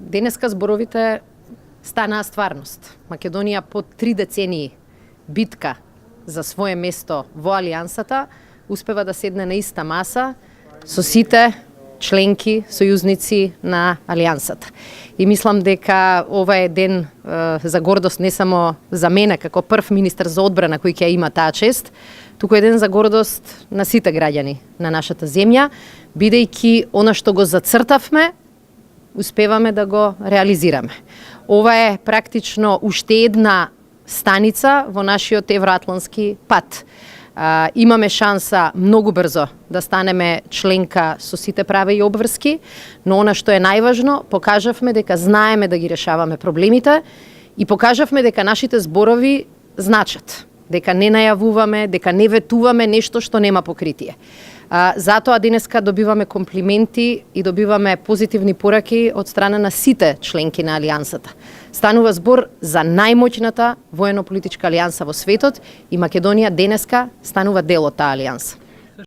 Денеска зборовите станаа стварност. Македонија по 3 децении битка за свое место во Алијансата успева да седне на иста маса со сите членки, сојузници на Алијансата. И мислам дека ова е ден за гордост не само за мене како прв министер за одбрана кој ќе има таа чест, туку е ден за гордост на сите граѓани на нашата земја, бидејќи она што го зацртавме, успеваме да го реализираме. Ова е практично уште една станица во нашиот евроатлански пат. Имаме шанса многу брзо да станеме членка со сите права и обврски, но она што е најважно, покажавме дека знаеме да ги решаваме проблемите и покажавме дека нашите зборови значат, дека не најавуваме, дека не ветуваме нешто што нема покритие. Затоа денеска добиваме комплименти и добиваме позитивни пораки од страна на сите членки на Алијансата. Станува збор за најмоќната воено-политичка алијанса во светот и Македонија денеска станува дел од таа алијанса.